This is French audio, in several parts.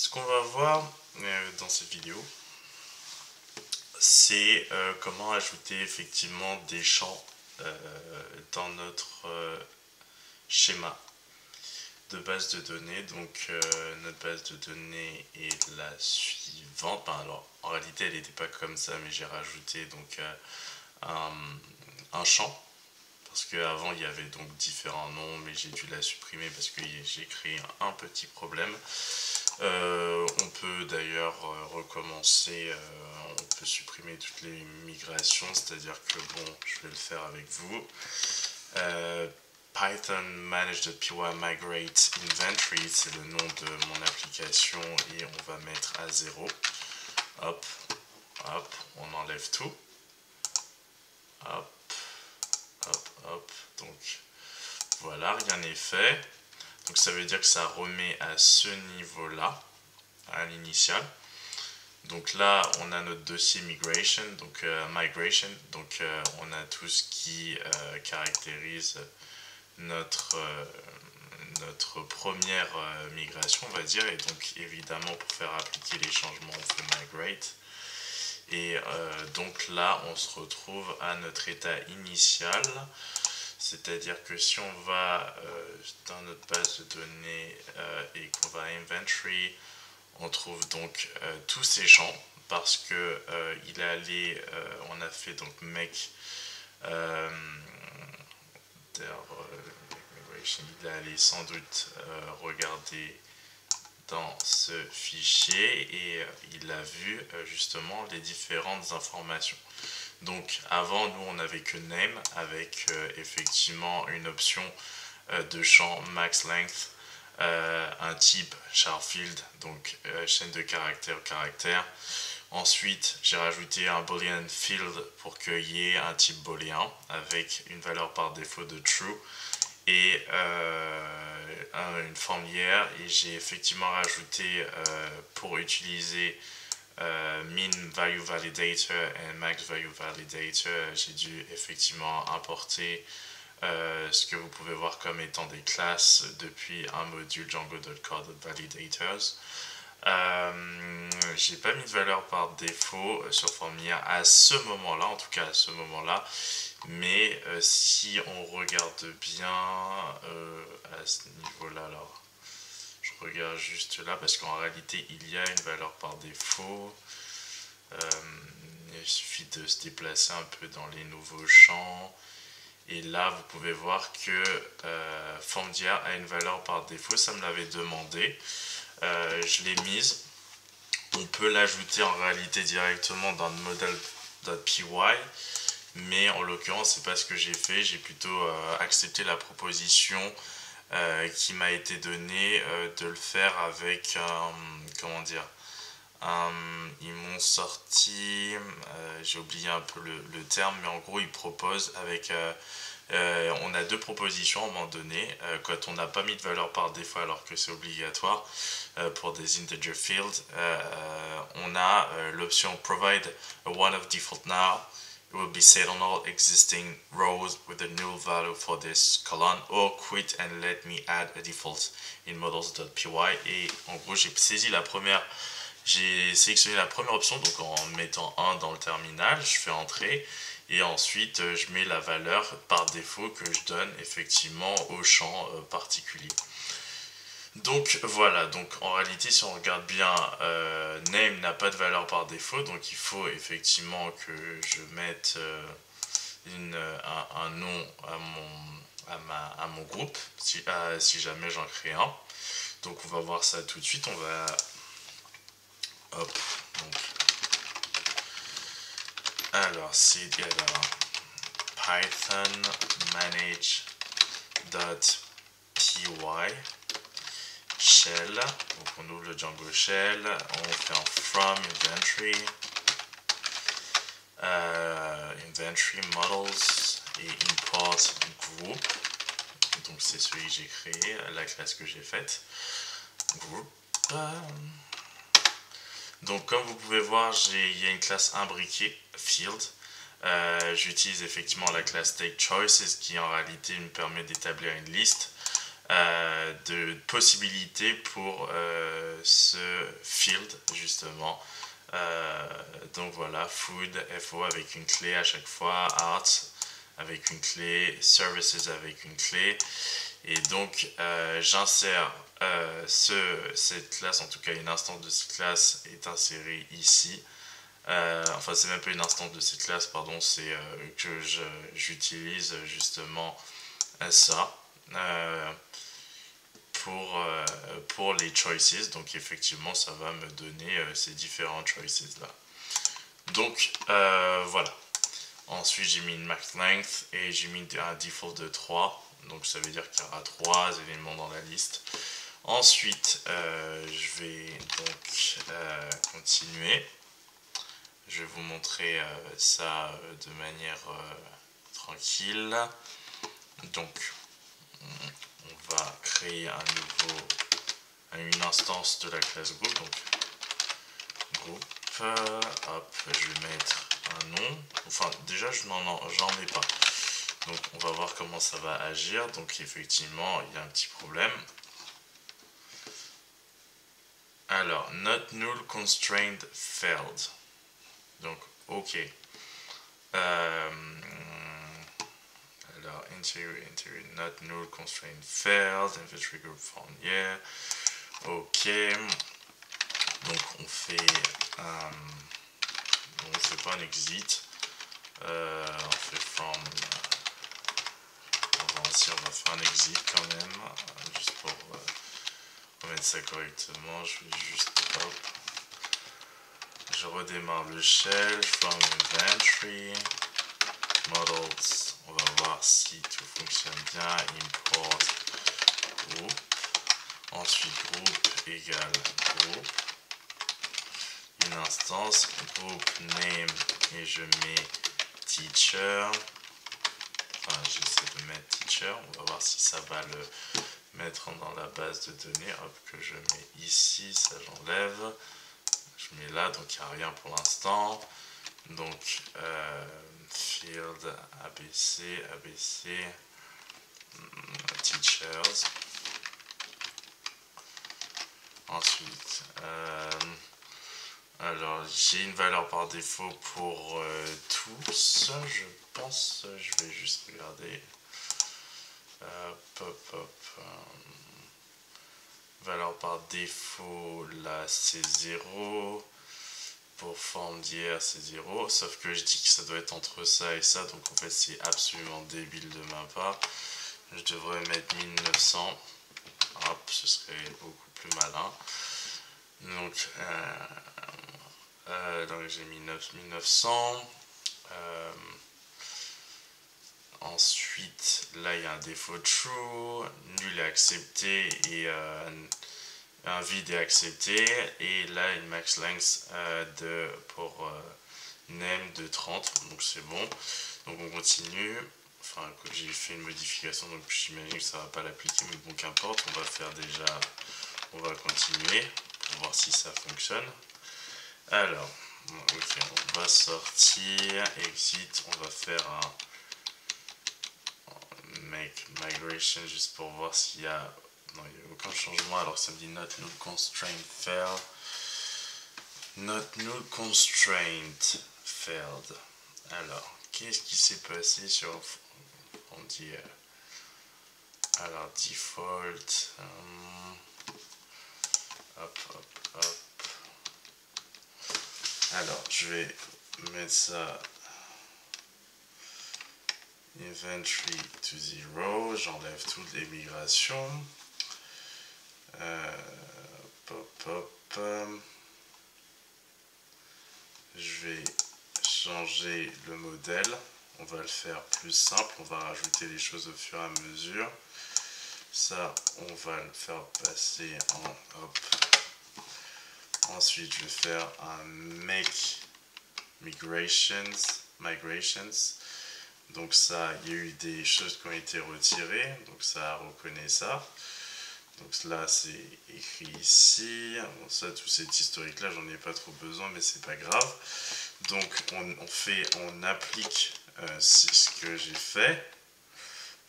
ce qu'on va voir dans cette vidéo, c'est comment ajouter effectivement des champs dans notre schéma de base de données. Donc notre base de données est la suivante. Alors en réalité elle n'était pas comme ça, mais j'ai rajouté donc un champ, parce qu'avant il y avait donc différents noms, mais j'ai dû la supprimer parce que j'ai créé un petit problème. On peut d'ailleurs recommencer, on peut supprimer toutes les migrations, c'est-à-dire que bon, je vais le faire avec vous. Python manage.py migrate inventory, c'est le nom de mon application et on va mettre à 0. Hop, hop, on enlève tout. Hop, hop, hop, donc voilà, rien n'est fait. Donc ça veut dire que ça remet à ce niveau-là, à l'initial. Donc là, on a notre dossier migration, donc on a tout ce qui caractérise notre première migration, on va dire. Et donc évidemment, pour faire appliquer les changements, on fait migrate. Et donc là, on se retrouve à notre état initial. C'est-à-dire que si on va dans notre base de données et qu'on va à Inventory, on trouve donc tous ces champs, parce que on a fait donc make il est allé sans doute regarder dans ce fichier et il a vu justement les différentes informations. Donc avant, nous on n'avait que name avec effectivement une option de champ max length, un type charfield, donc chaîne de caractère. Ensuite j'ai rajouté un boolean field pour qu'il y ait un type booléen avec une valeur par défaut de true et une formulaire, et j'ai effectivement rajouté pour utiliser min value validator et max value validator, j'ai dû effectivement importer ce que vous pouvez voir comme étant des classes depuis un module django.core.validators. J'ai pas mis de valeur par défaut sur formulaire à ce moment-là, en tout cas à ce moment-là, mais si on regarde bien à ce niveau-là, alors je regarde juste là parce qu'en réalité il y a une valeur par défaut. Il suffit de se déplacer un peu dans les nouveaux champs et là vous pouvez voir que FormDiar a une valeur par défaut, ça me l'avait demandé, je l'ai mise. On peut l'ajouter en réalité directement dans le model.py, mais en l'occurrence c'est pas ce que j'ai fait, j'ai plutôt accepté la proposition qui m'a été donnée de le faire avec comment dire, ils m'ont sorti, j'ai oublié un peu le terme, mais en gros ils proposent avec on a deux propositions à un moment donné, quand on n'a pas mis de valeur par défaut alors que c'est obligatoire pour des integer fields, on a l'option provide a one of default now, it will be set on all existing rows with a null value for this column, or quit and let me add a default in models.py. Et en gros j'ai sélectionné la première option, donc en mettant 1 dans le terminal, je fais entrer et ensuite je mets la valeur par défaut que je donne effectivement au champ particulier. Donc voilà, donc en réalité si on regarde bien, name n'a pas de valeur par défaut, donc il faut effectivement que je mette un nom à mon groupe, si jamais j'en crée un. Donc on va voir ça tout de suite, on va... Hop, donc... Alors c'est Python manage.py shell, donc on ouvre le Django shell, on fait un from inventory, inventory models et import group, donc c'est celui que j'ai créé, la classe que j'ai faite, group. Donc comme vous pouvez voir, il y a une classe imbriquée field. J'utilise effectivement la classe take choices qui en réalité me permet d'établir une liste. de possibilités pour ce field justement. Donc voilà, food, FO avec une clé à chaque fois, art avec une clé, services avec une clé. Et donc j'insère cette classe, en tout cas une instance de cette classe est insérée ici. Enfin c'est même pas une instance de cette classe, pardon, c'est que j'utilise justement ça pour les choices. Donc effectivement ça va me donner ces différents choices là. Donc voilà. Ensuite j'ai mis une max length et j'ai mis un default de 3. Donc ça veut dire qu'il y aura 3 éléments dans la liste. Ensuite je vais donc continuer. Je vais vous montrer ça de manière tranquille. Donc on va créer une instance de la classe group. Donc group, hop, je vais mettre un nom. Enfin déjà j'en ai pas. Donc on va voir comment ça va agir. Donc effectivement il y a un petit problème. Alors not null constrained failed. Donc ok. Alors interior not null constraint failed, inventory group found yeah. Ok. Donc on fait pas un exit. On fait from. On va faire un exit quand même, juste pour remettre ça correctement. Je vais juste hop. Je redémarre le shell, from inventory, models, on va voir si tout fonctionne bien, import group, ensuite group égale group, une instance, group name et je mets teacher, enfin j'essaie de mettre teacher, on va voir si ça va le mettre dans la base de données, hop que je mets ici, ça j'enlève. Je mets là, donc il n'y a rien pour l'instant. Donc, field ABC, teachers. Ensuite, alors j'ai une valeur par défaut pour tous. Je pense, je vais juste regarder. Valeur par défaut, là c'est 0. Pour forme d'hier c'est 0. Sauf que je dis que ça doit être entre ça et ça. Donc en fait c'est absolument débile de ma part. Je devrais mettre 1900. Hop, ce serait beaucoup plus malin. Donc, donc j'ai mis 1900. Ensuite, là il y a un défaut true, nul est accepté et un vide est accepté. Et là une max length pour name de 30, donc c'est bon. Donc on continue. Enfin, j'ai fait une modification, donc j'imagine que ça va pas l'appliquer, mais bon, qu'importe. On va continuer pour voir si ça fonctionne. Alors, ok, on va sortir, exit, on va faire un make migration juste pour voir s'il y a. Non, il n'y a aucun changement. Alors ça me dit not null constraint failed. Not null constraint failed. Alors, qu'est-ce qui s'est passé sur. On dit. Alors, default. Hop. Alors, je vais mettre ça. Inventory to 0. J'enlève toutes les migrations. Je vais changer le modèle. On va le faire plus simple. On va rajouter les choses au fur et à mesure. Ça, on va le faire passer en hop. Ensuite, je vais faire un make migrations. Donc ça, il y a eu des choses qui ont été retirées. Donc ça reconnaît ça. Donc là, c'est écrit ici. Bon, ça, tout cet historique-là, j'en ai pas trop besoin, mais c'est pas grave. Donc on applique ce que j'ai fait.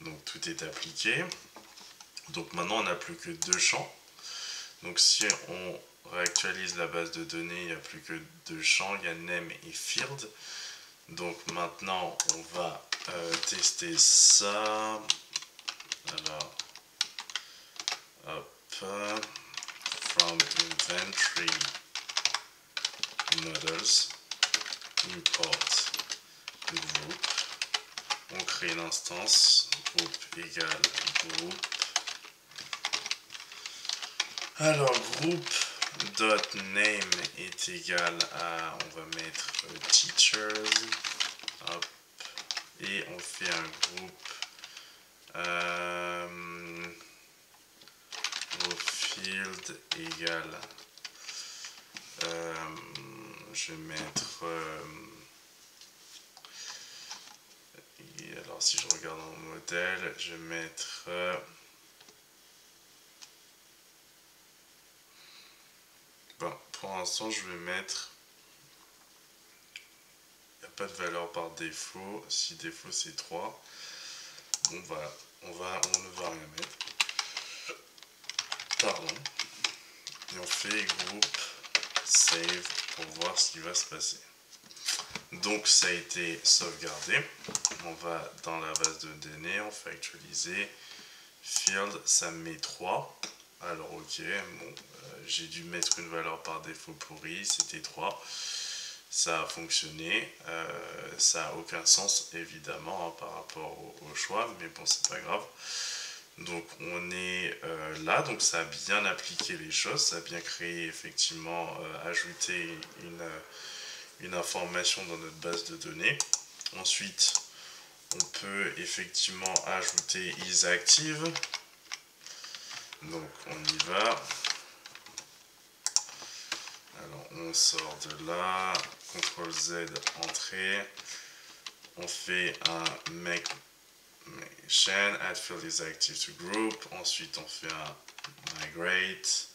Donc tout est appliqué. Donc maintenant on n'a plus que 2 champs. Donc si on réactualise la base de données, il n'y a plus que 2 champs, il y a name et field. Donc maintenant on va tester ça. Alors, hop, from inventory models, import group. On crée une instance, groupe égale groupe. Alors groupe.name est égal à, on va mettre teachers, hop, et on fait un groupe field égale, je vais mettre, alors si je regarde dans mon modèle, je vais mettre bon, pour l'instant je vais mettre, il n'y a pas de valeur par défaut, si défaut c'est 3. Bon voilà, on ne va rien mettre. Pardon. Et on fait groupe save pour voir ce qui va se passer. Donc ça a été sauvegardé. On va dans la base de données, on fait actualiser. Field, ça me met 3. Alors ok, bon, j'ai dû mettre une valeur par défaut pourrie, c'était 3. Ça a fonctionné, ça n'a aucun sens évidemment hein, par rapport au choix, mais bon c'est pas grave. Donc on est là, donc ça a bien appliqué les choses, ça a bien créé effectivement, ajouté une information dans notre base de données. Ensuite on peut effectivement ajouter isActive, donc on y va. Alors on sort de là, CTRL Z, entrée, on fait un make chain, add field is active to group, ensuite on fait un migrate,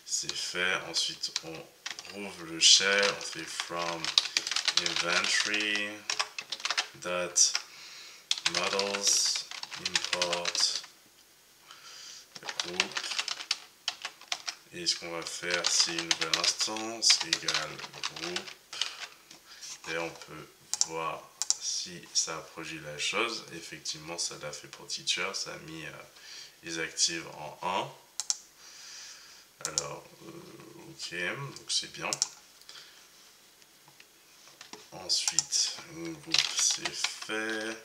c'est fait, ensuite on rouvre le shell, on fait from inventory dot models import group, et ce qu'on va faire c'est une nouvelle instance égale groupe, et on peut voir si ça a produit la chose. Effectivement ça l'a fait pour teacher, ça a mis isActive en 1. Alors ok, donc c'est bien. Ensuite groupe c'est fait,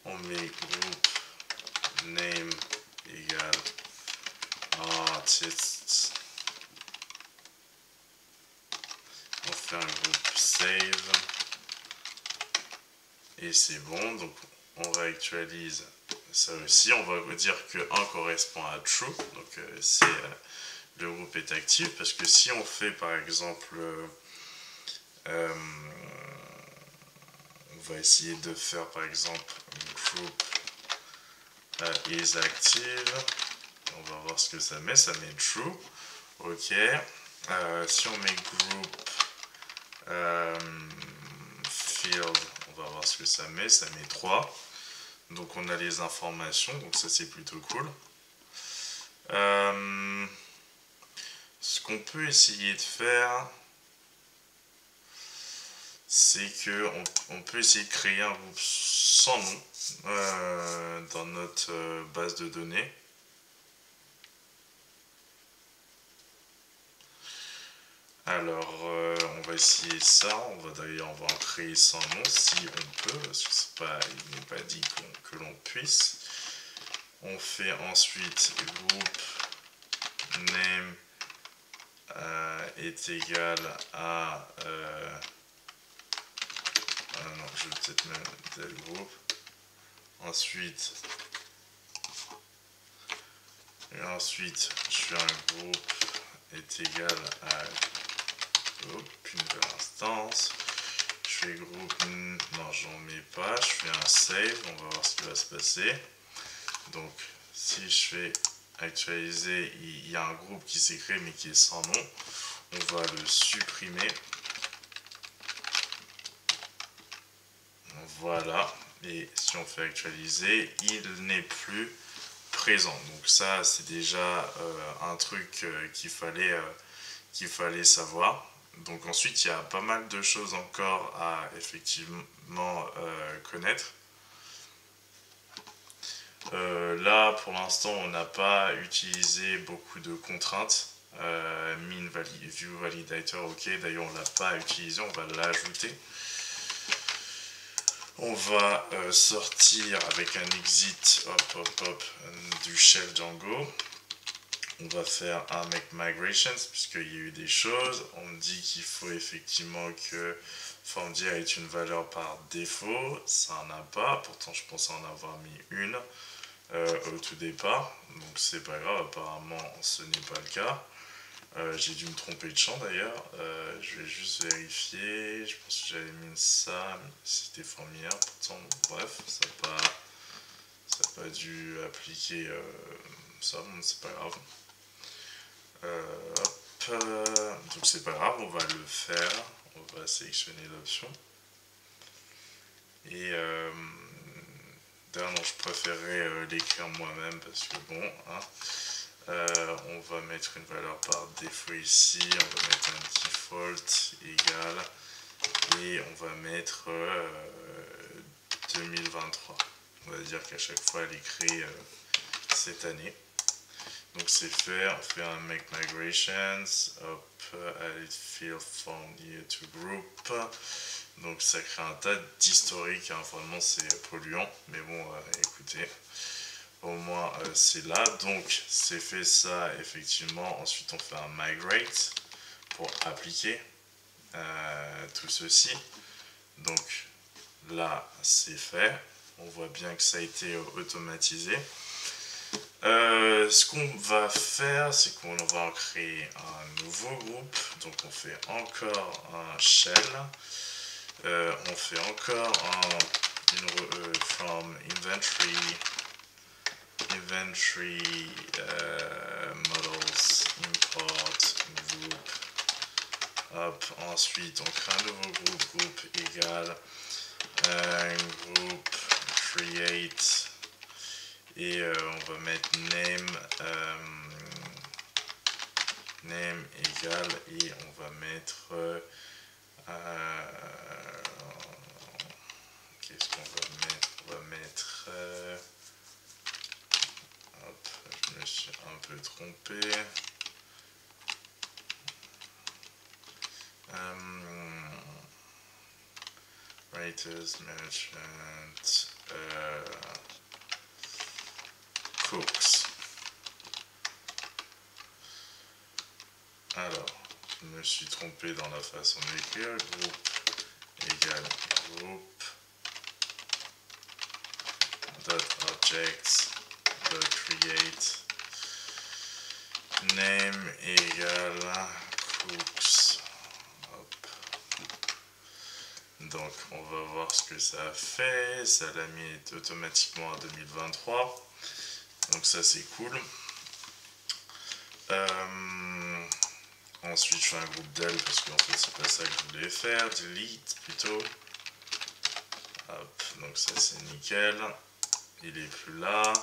on met groupe name égale artist, on fait un groupe save et c'est bon. Donc on réactualise ça aussi, on va dire que 1 correspond à true, donc c'est le groupe est actif, parce que si on fait par exemple on va essayer de faire par exemple group is active, on va voir ce que ça met true, ok. Si on met group field, on va voir ce que ça met 3. Donc on a les informations, donc ça c'est plutôt cool. Ce qu'on peut essayer de faire, c'est que on peut essayer de créer un groupe sans nom dans notre base de données. Alors on va essayer ça, on va en créer sans nom si on peut, parce que c'est pas, il n'est pas dit que l'on puisse. On fait ensuite groupe name est égal à non, je vais peut-être mettre tel groupe. Ensuite je fais un groupe est égal à une nouvelle instance. Je fais groupe, non j'en mets pas, je fais un save, on va voir ce qui va se passer. Donc si je fais actualiser, il y a un groupe qui s'est créé mais qui est sans nom, on va le supprimer. Voilà, et si on fait actualiser, il n'est plus présent. Donc ça, c'est déjà un truc qu'il fallait savoir. Donc ensuite, il y a pas mal de choses encore à effectivement connaître. Là, pour l'instant, on n'a pas utilisé beaucoup de contraintes. View Validator, ok, d'ailleurs on ne l'a pas utilisé, on va l'ajouter. On va sortir avec un exit du shell Django. On va faire un make migrations puisqu'il y a eu des choses. On me dit qu'il faut effectivement que FormDIA ait une valeur par défaut. Ça n'en a pas, pourtant je pense en avoir mis une au tout départ. Donc c'est pas grave, apparemment ce n'est pas le cas. J'ai dû me tromper de champ d'ailleurs. Je vais juste vérifier. Je pense que j'avais mis ça, mais c'était formulaire. Pourtant, bref, ça n'a pas dû appliquer ça, bon, c'est pas grave. Donc c'est pas grave, on va le faire. On va sélectionner l'option. Et d'ailleurs, non, je préférerais l'écrire moi-même parce que bon, hein. On va mettre une valeur par défaut ici, on va mettre un default égal et on va mettre 2023. On va dire qu'à chaque fois elle écrit cette année. Donc c'est fait, on fait un make migrations, hop, add field from here to group. Donc ça crée un tas d'historique, hein. Vraiment c'est polluant, mais bon, écoutez. Au moins c'est là, donc c'est fait ça effectivement. Ensuite on fait un migrate pour appliquer tout ceci. Donc là c'est fait, on voit bien que ça a été automatisé. Ce qu'on va faire, c'est qu'on va créer un nouveau groupe. Donc on fait encore un shell, on fait encore un from inventory models import group. Hop, ensuite on crée un nouveau groupe égal group create et on va mettre name égal et on va mettre qu'est-ce qu'on va mettre? On va mettre hop, je me suis un peu trompé. Writers, Management, Cooks. Alors, je me suis trompé dans la façon d'écrire. Groupe égale groupe .objects .create name égale cooks. Hop. Donc on va voir ce que ça a fait. Ça l'a mis automatiquement à 2023. Donc ça c'est cool. Ensuite je fais un groupe del parce qu'en fait c'est pas ça que je voulais faire. Delete plutôt. Hop, donc ça c'est nickel. Il est plus là.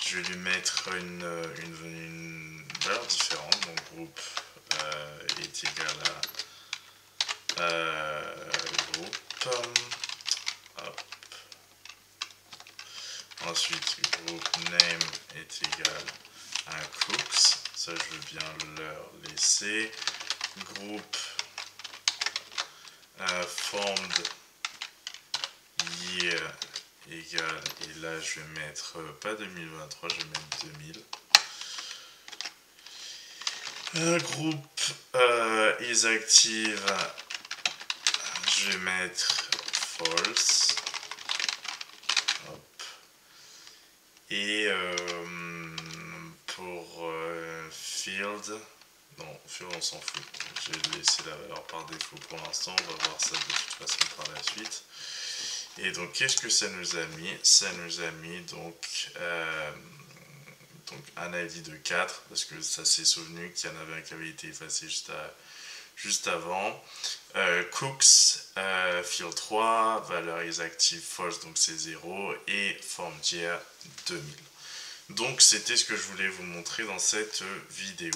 Je vais lui mettre une valeur différente. Mon groupe est égal à groupe. Hop. Ensuite, groupe name est égal à cooks. Ça, je veux bien leur laisser. Groupe formed year égal, et là je vais mettre pas 2023, je vais mettre 2000. Groupe is active, je vais mettre false. Hop. Et pour field, non, field on s'en fout, je vais laisser la valeur par défaut pour l'instant, on va voir ça de toute façon par la suite. Et donc qu'est-ce que ça nous a mis? Ça nous a mis donc un ID de 4, parce que ça s'est souvenu qu'il y en avait un qui avait été effacé juste avant. Cooks, field 3, valeur is active false, donc c'est 0, et form tier 2000. Donc c'était ce que je voulais vous montrer dans cette vidéo.